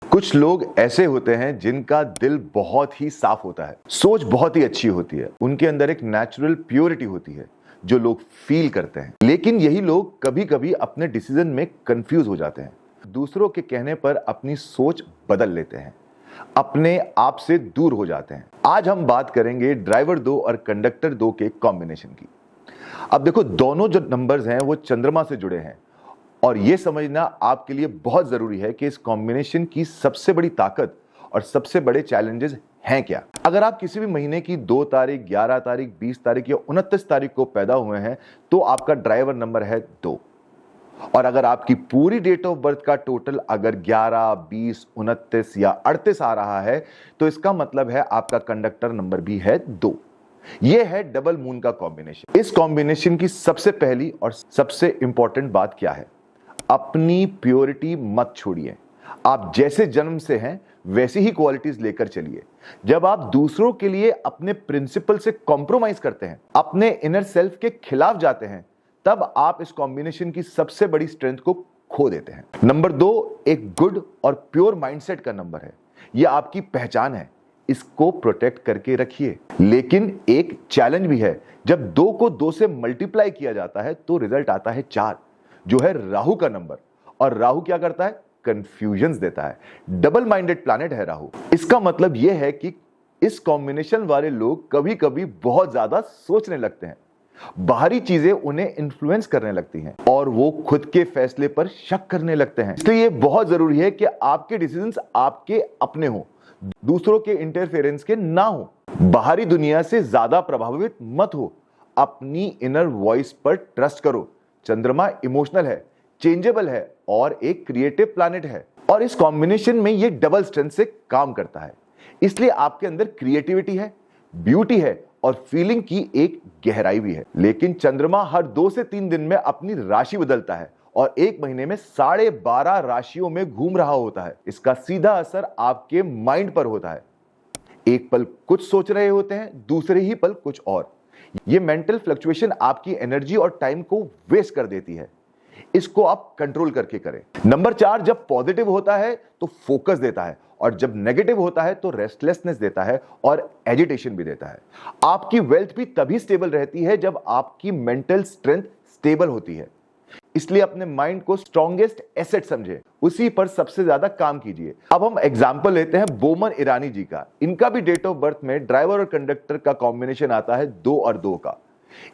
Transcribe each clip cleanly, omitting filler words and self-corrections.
कुछ लोग ऐसे होते हैं जिनका दिल बहुत ही साफ होता है, सोच बहुत ही अच्छी होती है, उनके अंदर एक नेचुरल प्योरिटी होती है जो लोग फील करते हैं। लेकिन यही लोग कभी कभी अपने डिसीजन में कंफ्यूज हो जाते हैं, दूसरों के कहने पर अपनी सोच बदल लेते हैं, अपने आप से दूर हो जाते हैं। आज हम बात करेंगे ड्राइवर 2 और कंडक्टर 2 के कॉम्बिनेशन की। अब देखो, दोनों जो नंबर्स हैं वो चंद्रमा से जुड़े हैं और यह समझना आपके लिए बहुत जरूरी है कि इस कॉम्बिनेशन की सबसे बड़ी ताकत और सबसे बड़े चैलेंजेस हैं क्या। अगर आप किसी भी महीने की 2 तारीख, 11 तारीख, 20 तारीख या 29 तारीख को पैदा हुए हैं तो आपका ड्राइवर नंबर है 2। और अगर आपकी पूरी डेट ऑफ बर्थ का टोटल अगर 11, 20, 29 या 38 आ रहा है तो इसका मतलब है आपका कंडक्टर नंबर भी है 2। यह है डबल मून का कॉम्बिनेशन। इस कॉम्बिनेशन की सबसे पहली और सबसे इंपॉर्टेंट बात क्या है? अपनी प्योरिटी मत छोड़िए। आप जैसे जन्म से हैं वैसी ही क्वालिटीज लेकर चलिए। जब आप दूसरों के लिए अपने प्रिंसिपल से कॉम्प्रोमाइज करते हैं, अपने इनर सेल्फ के खिलाफ जाते हैं, तब आप इस कॉम्बिनेशन की सबसे बड़ी स्ट्रेंथ को खो देते हैं। नंबर 2 एक गुड और प्योर माइंडसेट का नंबर है। यह आपकी पहचान है, इसको प्रोटेक्ट करके रखिए। लेकिन एक चैलेंज भी है, जब 2 को 2 से मल्टीप्लाई किया जाता है तो रिजल्ट आता है 4, जो है राहु का नंबर। और राहु क्या करता है? कंफ्यूजन्स देता है। डबल माइंडेड प्लैनेट है राहु। इसका मतलब यह है कि इस कॉम्बिनेशन वाले लोग कभी कभी बहुत ज्यादा सोचने लगते हैं, बाहरी चीजें उन्हें इन्फ्लुएंस करने लगती हैं और वो खुद के फैसले पर शक करने लगते हैं। इसलिए यह बहुत जरूरी है कि आपके डिसीजंस आपके अपने हो, दूसरों के इंटरफेरेंस के ना हो। बाहरी दुनिया से ज्यादा प्रभावित मत हो, अपनी इनर वॉइस पर ट्रस्ट करो। चंद्रमा इमोशनल है, चेंजेबल है और एक क्रिएटिव प्लैनेट है और इस कॉम्बिनेशन में ये डबल स्ट्रेंथ से काम करता है। इसलिए आपके अंदर क्रिएटिविटी है, ब्यूटी है और फीलिंग की एक गहराई भी है। लेकिन चंद्रमा हर 2 से 3 दिन में अपनी राशि बदलता है और एक महीने में 12.5 राशियों में घूम रहा होता है। इसका सीधा असर आपके माइंड पर होता है। एक पल कुछ सोच रहे होते हैं, दूसरे ही पल कुछ और। ये मेंटल फ्लक्चुएशन आपकी एनर्जी और टाइम को वेस्ट कर देती है। इसको आप कंट्रोल करके करें। नंबर 4 जब पॉजिटिव होता है तो फोकस देता है और जब नेगेटिव होता है तो रेस्टलेसनेस देता है और एजिटेशन भी देता है। आपकी वेल्थ भी तभी स्टेबल रहती है जब आपकी मेंटल स्ट्रेंथ स्टेबल होती है। इसलिए अपने माइंड को स्ट्रॉन्गेस्ट एसेट समझे, उसी पर सबसे ज्यादा काम कीजिए। अब हम एग्जांपल लेते हैं बोमन ईरानी जी का। इनका भी डेट ऑफ बर्थ में ड्राइवर और कंडक्टर का कॉम्बिनेशन आता है 2 और 2 का।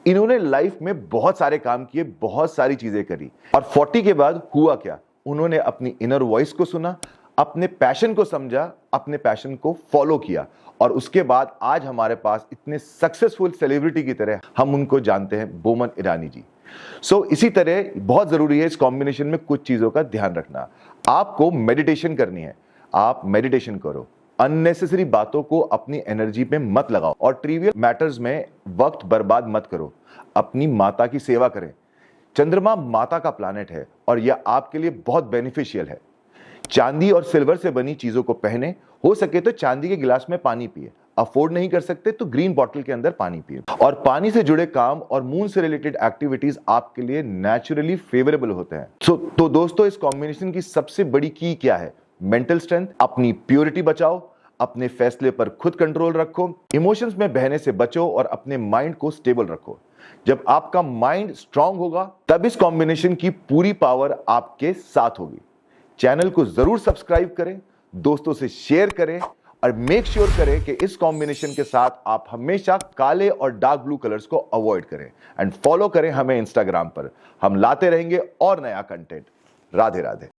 इन्होंने लाइफ में बहुत सारे काम किए, बहुत सारी चीजें करी और 40 के बाद हुआ क्या? उन्होंने अपनी इनर वॉइस को सुना, अपने पैशन को समझा, अपने पैशन को फॉलो किया और उसके बाद आज हमारे पास इतने सक्सेसफुल सेलिब्रिटी की तरह हम उनको जानते हैं, बोमन ईरानी जी। इसी तरह बहुत जरूरी है इस कॉम्बिनेशन में कुछ चीजों का ध्यान रखना। आपको मेडिटेशन करनी है, आप मेडिटेशन करो। अननेसेसरी बातों को अपनी एनर्जी पे मत लगाओ और ट्रिवियल मैटर्स में वक्त बर्बाद मत करो। अपनी माता की सेवा करें। चंद्रमा माता का प्लैनेट है और यह आपके लिए बहुत बेनिफिशियल है। चांदी और सिल्वर से बनी चीजों को पहने, हो सके तो चांदी के गिलास में पानी पिए, अफोर्ड नहीं कर सकते तो ग्रीन बॉटल के अंदर पानी पिए। और पानी से जुड़े काम और मून से रिलेटेड एक्टिविटीज आपके लिए नेचुरली फेवरेबल होते हैं। तो दोस्तों, इस कॉम्बिनेशन की सबसे बड़ी की क्या है? मेंटल स्ट्रेंथ, अपनी प्योरिटी बचाओ, अपने फैसले पर खुद कंट्रोल रखो, इमोशंस में बहने से बचो और अपने माइंड को स्टेबल रखो। जब आपका माइंड स्ट्रांग होगा तब इस कॉम्बिनेशन की पूरी पावर आपके साथ होगी। चैनल को जरूर सब्सक्राइब करें, दोस्तों से शेयर करें और मेक श्योर करें कि इस कॉम्बिनेशन के साथ आप हमेशा काले और डार्क ब्लू कलर्स को अवॉइड करें एंड फॉलो करें हमें इंस्टाग्राम पर। हम लाते रहेंगे और नया कंटेंट। राधे राधे।